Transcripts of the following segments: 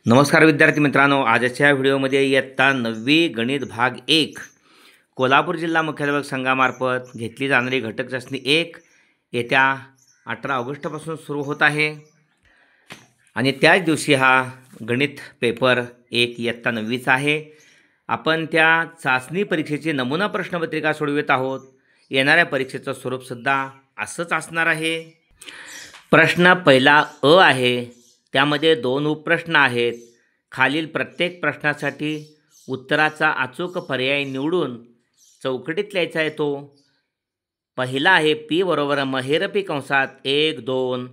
नमस्कार विद्यार्थी मित्रांनो, आजच्या व्हिडिओमध्ये इयत्ता 9वी गणित भाग 1 कोल्हापूर जिल्हा मुख्याध्यापक संघामार्फत घेतली जाणारी घटक चाचणी 1 येत्या 18 ऑगस्टपासून सुरू होत आहे आणि त्याच दिवशी हा गणित पेपर 1 इयत्ता 9वीचा आहे. आपण त्या चाचणी परीक्षेची नमुना प्रश्नपत्रिका सोडवित आहोत. येणाऱ्या परीक्षेचं स्वरूपसुद्धा असंच असणार आहे. प्रश्न पहिला अ आहे. त्यामध्ये 2 उपप्रश्न आहेत. खालील प्रत्येक प्रश्नासाठी उत्तराचा अचूक पर्याय निवडून चौकटीत लिहायचा आहे तो. पहिला आहे पी बरोबर महिरपी कंसात 1 2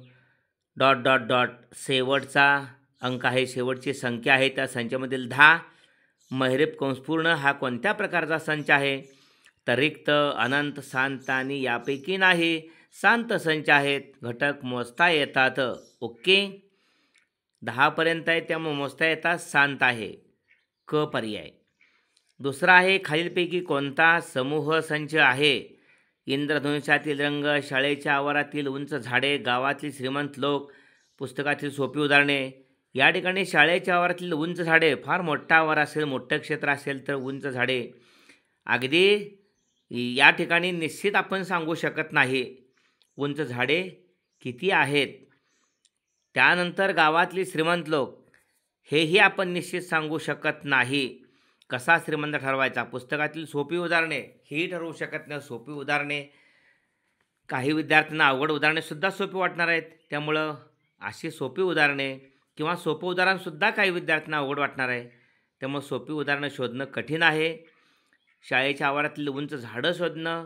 डॉट डॉट डॉट शेवटचा अंक आहे, शेवटची संख्या आहे, त्या संख्येमधील 10. महिरप कंस पूर्ण हा कोणत्या प्रकारचा संच आहे? तर रिक्त, अनंत, शांत आणि यापैकी नाही. शांत संच आहेत. घटक मोजता येतात. ओके, 10पर्यंत आहे त्यामुळे मोजता येतात. शांत आहे, क पर्याय. दुसरा आहे खालीलपैकी कोणता समूह संच आहे? इंद्रधनुष्यातील रंग, शाळेच्या आवारातील उंच झाडे, गावातील श्रीमंत लोक, पुस्तकातील सोपी उदाहरणे. या ठिकाणी शाळेच्या आवारातील उंच झाडे, फार मोठा आवार असेल, मोठं क्षेत्र असेल तर उंच झाडे. अगदी या ठिकाणी निश्चित आपण सांगू शकत नाही उंच झाडे किती आहेत. त्यानंतर गावातली श्रीमंत लोक, हेही आपण निश्चित सांगू शकत नाही. कसा श्रीमंत ठरवायचा? पुस्तकातील सोपी उदाहरणे हेही ठरवू शकत नाही. सोपी उदाहरणे, काही विद्यार्थ्यांना अवघड उदाहरणेसुद्धा सोपी वाटणार आहेत, त्यामुळं अशी सोपी उदाहरणे किंवा सोपं उदाहरणसुद्धा काही विद्यार्थ्यांना अवघड वाटणार आहे, त्यामुळे सोपी उदाहरणं शोधणं कठीण आहे. शाळेच्या आवारातील उंच झाडं शोधणं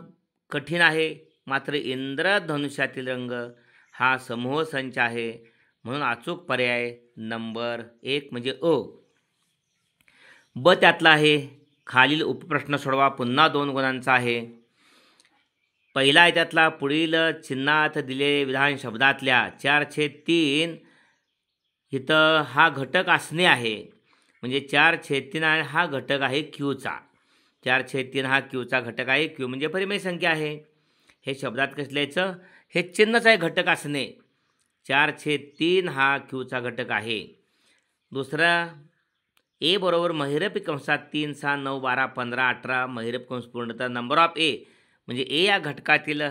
कठीण आहे. मात्र इंद्रधनुष्यातील रंग हा समूह संच आहे, म्हणून अचूक पर्याय नंबर 1 म्हणजे अ. ब त्यातला आहे. खालील उपप्रश्न सोडवा. पुन्हा 2 गुणांचा आहे. पहिला आहे त्यातला, पुढील चिन्हात दिलेले विधान शब्दातल्या 4/3 इथं हा घटक असणे आहे. म्हणजे 4/3 हा घटक आहे क्यूचा. 4/3 हा क्यूचा घटक आहे. क्यू म्हणजे परिमेय संख्या आहे. हे शब्दात कसं लिहायचं? हे चिन्हच आहे घटक असणे. 4/3 हा क्यूचा घटक आहे. दुसरा, ए बरोबर महिरपी कंसात 3 6 9 12 15 18 महिरप कंस पूर्ण. तर नंबर ऑफ ए म्हणजे ए या घटकातील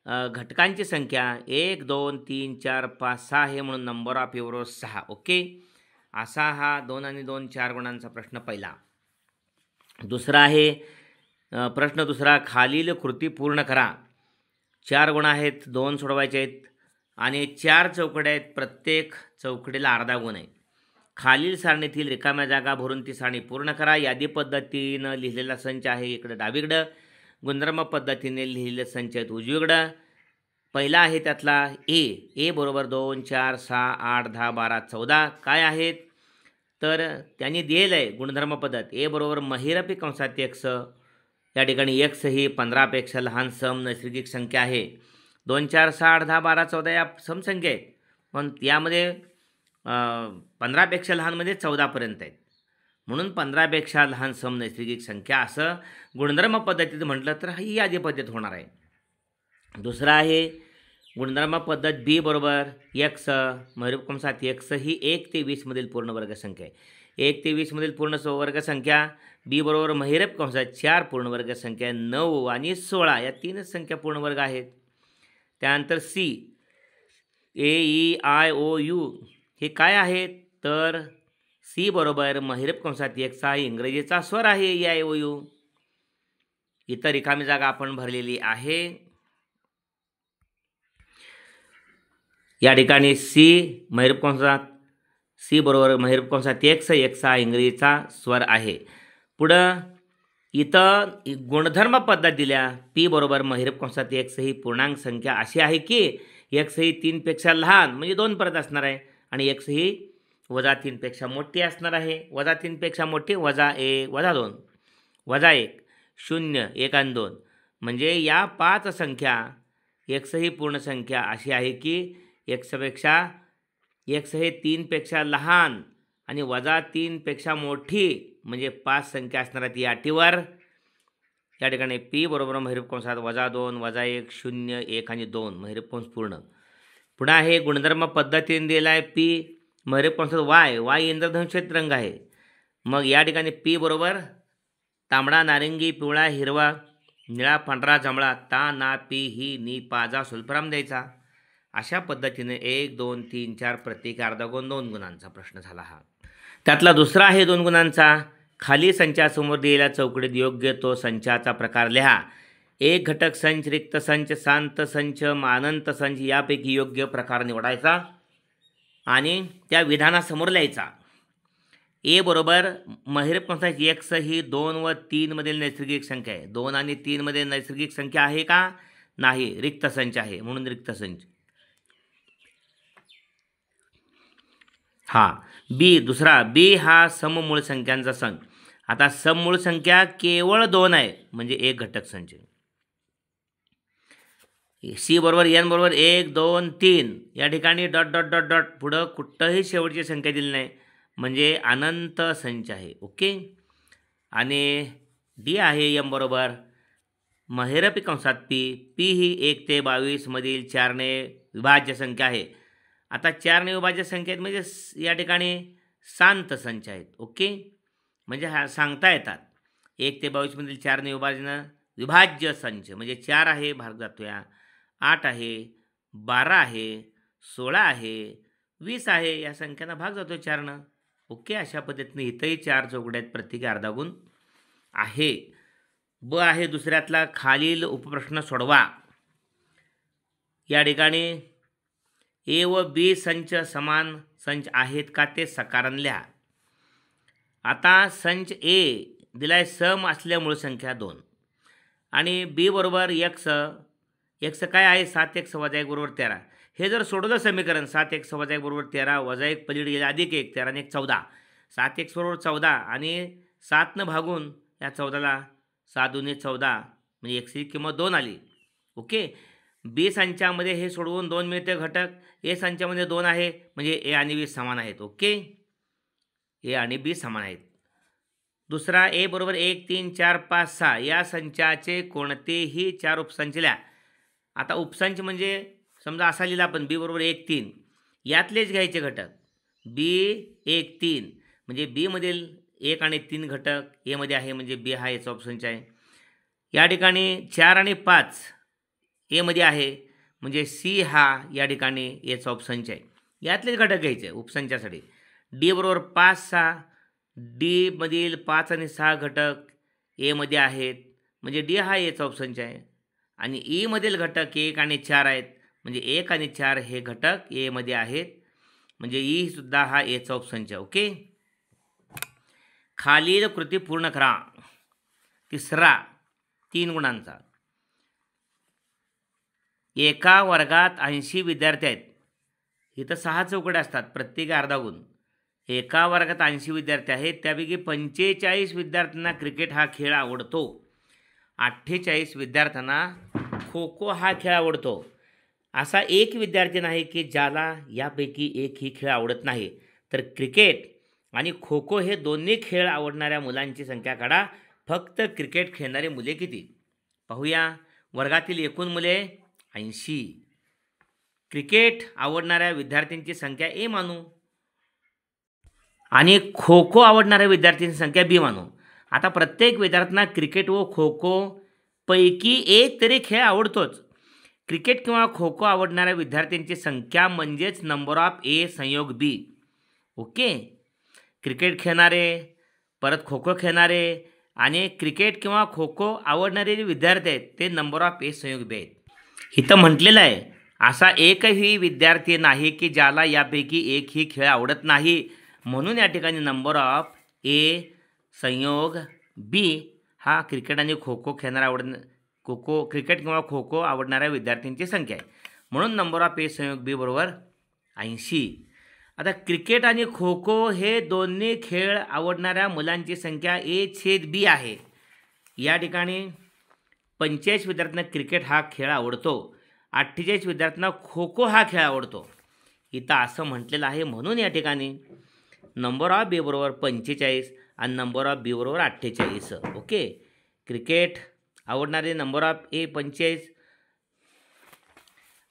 घटकांची संख्या 1 2 3 4 5 6 आहे, म्हणून नंबर ऑफ ए बरोबर 6. ओके, असा हा 2 आणि 2 4 गुणांचा प्रश्न पहिला. दुसरा आहे प्रश्न दुसरा, खालील कृती पूर्ण करा. 4 गुण आहेत, 2 सोडवायचे आहेत आणि 4 चौकड्या आहेत. प्रत्येक चौकडीला अर्धा गुण आहे. खालील सारणीतील रिकाम्या जागा भरून ती सारणी पूर्ण करा. यादी पद्धतीनं लिहिलेला संच आहे इकडं डावीकडं, गुणधर्म पद्धतीने लिहिलेले संच आहेत उजवीकडं. पहिला आहे त्यातला ए बरोबर 2 4 6 8 10 12 14 काय आहेत? तर त्यांनी दिलेलं आहे गुणधर्म पद्धत. ए बरोबर महिरपी कंसात x, या ठिकाणी x ही 15पेक्षा लहान सम नैसर्गिक संख्या आहे. 2 4 6 8 10 12 14 या समसंख्या आहेत, पण यामध्ये 15पेक्षा लहानमध्ये 14पर्यंत आहेत, म्हणून 15पेक्षा लहान सम नैसर्गिक संख्या असं गुणधर्म पद्धतीत म्हटलं तर ही यादी पद्धत होणार आहे. दुसरा आहे गुणधर्म पद्धत बी बरोबर x, महिरप कंसात x ही 1 ते 20 मधील पूर्ण वर्गसंख्या आहे. 1 ते 20 मधील पूर्ण वर्गसंख्या. बी बरोबर महिरप कंसात 4 पूर्ण वर्गसंख्या, 9 आणि 16 या 3च संख्या पूर्ण वर्ग आहेत. त्यानंतर C, A E I O U हे काय आहेत? तर सी बरोबर महिरप कंसात x हा इंग्रजीचा स्वर आहे, ई आय ओ यू. इतर रिकामी जागा आपण भरलेली आहे. या ठिकाणी सी महिरप कंसात सी बरोबर महिरप कंसात x हा इंग्रजीचा स्वर आहे. पुढं इथं गुणधर्म पद्धत दिल्या. पी बरोबर महिरप कंसात x ही पूर्णांक संख्या अशी आहे की x ही 3पेक्षा लहान म्हणजे 2पर्यंत असणार आहे आणि x ही -3पेक्षा मोठी असणार आहे. -3पेक्षा मोठी -1 -2 -1 0 1 आणि 2 म्हणजे या 5 संख्या x ही पूर्ण संख्या अशी आहे की x हे 3पेक्षा लहान आणि -3पेक्षा मोठी म्हणजे 5 संख्या असणार आहेत. या अटीवर या ठिकाणी पी बरोबर महिरप कंसात -2 -1 0 1 आणि 2 महिरप कंस पूर्ण. पुन्हा हे गुणधर्म पद्धतीने दिला आहे. पी महिरपी कंसात वाय, वाय इंद्रधनुष्यात रंग आहे. मग या ठिकाणी पी बरोबर तांबडा, नारिंगी, पिवळा, हिरवा, निळा, पांढरा, जांभळा, ता, ना, पी, ही, नी, पा, जा, सुल्फराम द्यायचा. अशा पद्धतीने 1, 2, 3, 4 प्रत्येकी अर्धा गुण 2 गुणांचा प्रश्न झाला हा. त्यातला दुसरा आहे 2 गुणांचा. खाली संचासमोर दिलेल्या चौकटीत योग्य तो संचाचा प्रकार लिहा. एक घटक संच, रिक्त संच, शांत संच, अनंत संच यापैकी योग्य प्रकार निवडायचा आणि त्या विधानासमोर लिहायचा. ए बरोबर महिरपी कंसात एक्स ही 2 व 3 मधील नैसर्गिक संख्या आहे. 2 आणि 3 मध्ये नैसर्गिक संख्या आहे का? नाही, रिक्त संच आहे, म्हणून रिक्त संच. हा बी दुसरा, बी हा सममूळ संख्यांचा संच. आता सममूळ संख्या केवळ 2 आहे, म्हणजे एक घटक संच. सी बरोबर एन बरोबर 1, 2, 3 या ठिकाणी डॉट डॉट डॉट डॉट पुढं कुठंही शेवटची संख्या दिली नाही, म्हणजे अनंत संच आहे. ओके. आणि डी आहे एम बरोबर महिरपी कंसात पी, पी ही 1 ते 22 मधील 4 ने विभाज्य संख्या आहे. आता 4 ने विभाज्य संख्या आहेत म्हणजे या ठिकाणी शांत संच आहेत. ओके, म्हणजे हा सांगता येतात. 1 ते 22 मधील 4 ने विभाज्य संच म्हणजे 4 आहे, भाग जातो या 8 आहे, 12 आहे, 16 आहे, 20 आहे, या संख्यांना भाग जातो 4नं. ओके, अशा पद्धतीने इथंही 4 चौकड्या आहेत, प्रत्येकी अर्धा गुण आहे. ब आहे दुसऱ्यातला, खालील उपप्रश्न सोडवा. या ठिकाणी ए व बी संच समान संच आहेत का ते सकारण लिहा. आता संच ए दिलाय सम असल्यामुळे संख्या 2 आणि बी बरोबर एक्स, एक्स काय आहे 7x - 1 बरोबर 13. हे जर सोडवलं समीकरण 7x - 1 बरोबर 13 वजा 1 पलीकडे गेले अधिक 1, 13 आणि 1 14. 7x बरोबर 14 आणि 7नं भागून या 14ला 7 दूने 14 म्हणजे एक्सची किंमत 2 आली. ओके, बी संचामध्ये हे सोडवून 2 मिळते घटक. ए संचामध्ये 2 आहे म्हणजे ए आणि बी समान आहेत. ओके, ए आणि बी समान आहेत. दुसरा ए बरोबर 1, 3, 4, 5, 6 या संचाचे कोणतेही 4 उपसंच लिहा. आता उपसंच म्हणजे समजा असा लिहिला आपण बी बरोबर 1, 3 यातलेच घ्यायचे घटक. बी 1, 3 म्हणजे बी मधील 1 आणि 3 घटक ए मध्ये आहे म्हणजे बी हा याचा उपसंच आहे. या ठिकाणी 4 आणि 5 ए मध्ये आहे म्हणजे सी हा या ठिकाणी याचा उपसंच आहे. यातलेच घटक घ्यायचे उपसंचासाठी. डी बरोबर 5, 6 डी मधील 5 आणि 6 घटक ए मध्ये आहेत म्हणजे डी हा याचा उपसंच आहे. आणि ई मधील घटक 1 आणि 4 आहेत म्हणजे 1 आणि 4 हे घटक ए मध्ये आहेत म्हणजे ई सुद्धा हा एचा उपसंच आहे. ओके, खालील कृती पूर्ण करा. तिसरा 3 गुणांचा. एका वर्गात 80 विद्यार्थी आहेत. इथं 6 चौकड्या असतात, प्रत्येकी अर्धा गुण. एका वर्गात 80 विद्यार्थी आहेत, त्यापैकी 45 विद्यार्थ्यांना क्रिकेट हा खेळ आवडतो. 48 विद्यार्थ्यांना खो खो हा खेळ आवडतो. असा एक विद्यार्थी नाही की ज्याला यापैकी एकही खेळ आवडत नाही. तर क्रिकेट आणि खो खो हे दोन्ही खेळ आवडणाऱ्या मुलांची संख्या काढा. फक्त क्रिकेट खेळणारे मुले किती पाहूया. वर्गातील एकूण मुले 80. क्रिकेट आवडणाऱ्या विद्यार्थ्यांची संख्या ए मानू आणि खो खो आवडणाऱ्या विद्यार्थ्यांची संख्या बी मानू. आता प्रत्येक विद्यार्थ्यांना क्रिकेट व खो खो पैकी एक तरी खेळ आवडतोच. क्रिकेट किंवा खो खो आवडणाऱ्या विद्यार्थ्यांची संख्या म्हणजेच नंबर ऑफ ए संयोग बी. ओके, क्रिकेट खेळणारे, परत खो खो खेळणारे आणि क्रिकेट किंवा खो खो आवडणारे जे विद्यार्थी आहेत ते नंबर ऑफ ए संयोग बी आहेत. इथं म्हटलेलं आहे असा एकही विद्यार्थी नाही की ज्याला यापैकी एकही खेळ आवडत नाही. म्हणून या ठिकाणी नंबर ऑफ ए संयोग बी हा क्रिकेट आणि खो खो खेळणाऱ्या क्रिकेट किंवा खो खो आवडणाऱ्या विद्यार्थ्यांची संख्या आहे. म्हणून नंबर ऑफ ए संयोग बी बरोबर 80. आता क्रिकेट आणि खो खो हे दोन्ही खेळ आवडणाऱ्या मुलांची संख्या A/B आहे. या ठिकाणी 45 विद्यार्थ्यांना क्रिकेट हा खेळ आवडतो, 48 विद्यार्थ्यांना खो खो हा खेळ आवडतो. इथं असं म्हटलेलं आहे. म्हणून या ठिकाणी नंबर ऑफ बी बरोबर 45 आणि नंबर ऑफ बी बरोबर 48. ओके, क्रिकेट आवडणारे नंबर ऑफ ए 45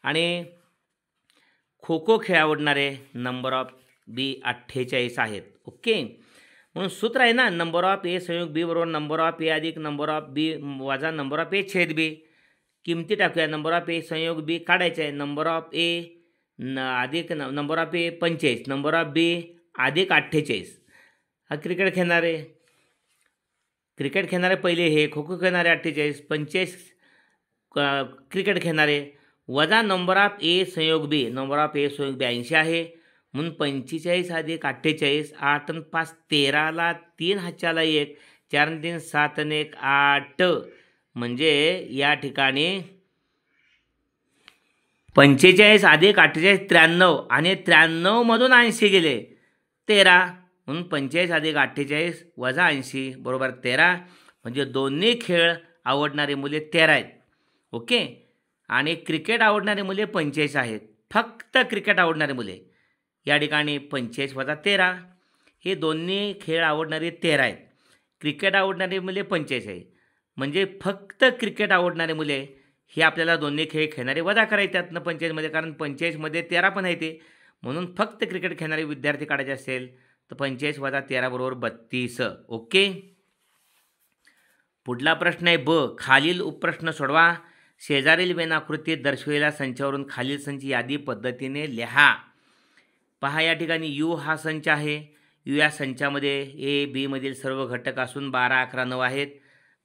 आणि खो खो खेळ आवडणारे नंबर ऑफ बी 48 आहेत. ओके. म्हणून सूत्र आहे ना, नंबर ऑफ ए संयोग बी बरोबर नंबर ऑफ ए अधिक नंबर ऑफ बी वजा नंबर ऑफ ए छेद बी. किमती टाकूया. नंबर ऑफ ए संयोग बी काढायचे आहे. नंबर ऑफ ए अधिक number of A 45, number of B अधिक 48. हा क्रिकेट खेळणारे पहिले हे, खो खो खेळणारे 48, 45 क्रिकेट खेळणारे वजा नंबर ऑफ ए संयोग बी, नंबर ऑफ ए संयोग बी 80 आहे. म्हणून 45 अधिक 48, 8 आणि 5 13ला 3 हातच्याला 1, 4 आणि 3 7 आणि 1 8. म्हणजे या ठिकाणी 45 अधिक 48 93 आणि 93मधून 80 गेले 13. म्हणून 45 अधिक 48 वजा 80 बरोबर 13. म्हणजे दोन्ही खेळ आवडणारी मुले 13 आहेत. ओके. आणि क्रिकेट आवडणारी मुले 45 आहेत. फक्त क्रिकेट आवडणारी मुले या ठिकाणी 45 वजा 13, हे दोन्ही खेळ आवडणारे 13 आहेत. क्रिकेट आवडणारी मुले 45 आहे. म्हणजे फक्त क्रिकेट आवडणारे मुले हे आपल्याला दोन्ही खेळ खेळणारे वजा करायचे त्यातनं 45मध्ये, कारण 45मध्ये 13 पण आहे ते. म्हणून फक्त क्रिकेट खेळणारे विद्यार्थी काढायचे असेल तर 45 वजा 13 बरोबर 32. ओके. पुढला प्रश्न आहे ब. खालील उपप्रश्न सोडवा. शेजारील वेनाकृतीत दर्शविलेल्या संचावरून खालील संच यादी पद्धतीने लिहा. पहा, या ठिकाणी यू हा संच आहे. यू या संचामध्ये ए बी मधील सर्व घटक असून 12 11 9 आहेत.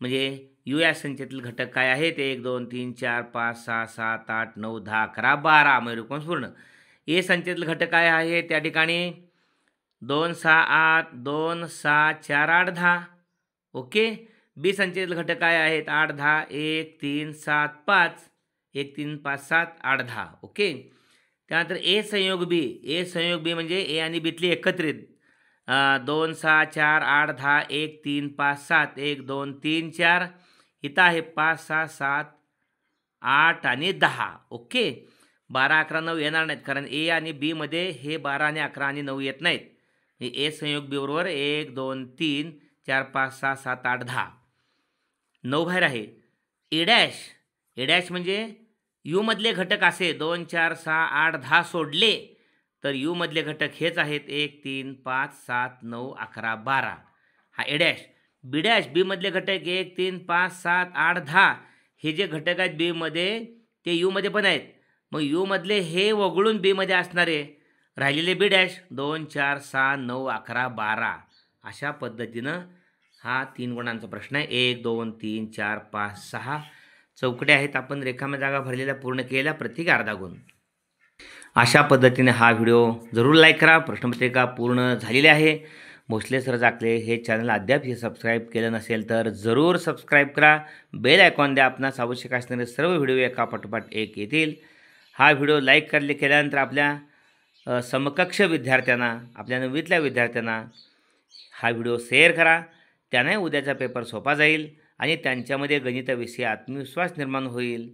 म्हणजे यू या संचातील घटक काय आहेत? 1 2 3 4 5 6 7 8 9 10 11 12. म्हणजे पूर्ण. ए संचातील घटक काय आहे? त्या ठिकाणी 2 6 8 2 6 4 8 10. ओके. बी संचातील घटक काय आहेत? 8 10 1 3 7 5 1 3 5 7 8 10. ओके. त्यानंतर ए संयोग बी. ए संयोग बी म्हणजे ए आणि बीतली एकत्रित 2 6 4 8 10 1 3 5 7 1 2 3 4. इथं आहे 5 6 7 8 आणि 10. ओके. 12 11 9 येणार नाहीत, कारण ए आणि बी मध्ये हे 12 आणि 11 आणि 9 येत नाहीत. ए संयोग बी बरोबर 1 2 3 4 5 6 7 8 10. 9 बाहेर आहे. ए डॅश म्हणजे यू मधले घटक असे 2 4 6 8 10 सोडले तर यू मधले घटक हेच आहेत 1 3 5 7 9 11 12. हा ए डॅश. बी मधले घटक 1 3 5 7 8 10 हे जे घटक आहेत बी मध्ये ते यू मध्ये पण आहेत. मग यू मधले हे वगळून बी मध्ये असणारे राहिलेले बी डॅश 2 4 6 9 11 12. अशा पद्धतीनं हा 3 गुणांचा प्रश्न आहे. 1 2 3 4 5 6 चौकड्या आहेत. आपण रिकाम्या जागा भरलेल्या पूर्ण केलेल्या, प्रत्येकी अर्धा गुण. अशा पद्धतीने हा व्हिडिओ जरूर लाईक करा. प्रश्नपत्रिका पूर्ण झालेली आहे. भोसले सर जाकले हे चॅनल अद्याप हे सबस्क्राईब केलं नसेल तर जरूर सबस्क्राईब करा. बेल आयकॉन द्या. आपणास आवश्यक असणारे सर्व व्हिडिओ एका पाठोपाठ एक येतील. हा व्हिडिओ लाईक केल्यानंतर आपल्या समकक्ष विद्यार्थ्यांना, आपल्या 9वीतल्या विद्यार्थ्यांना हा व्हिडिओ शेअर करा. त्यांनाही उद्याचा पेपर सोपा जाईल आणि त्यांच्यामध्ये गणिताविषयी आत्मविश्वास निर्माण होईल.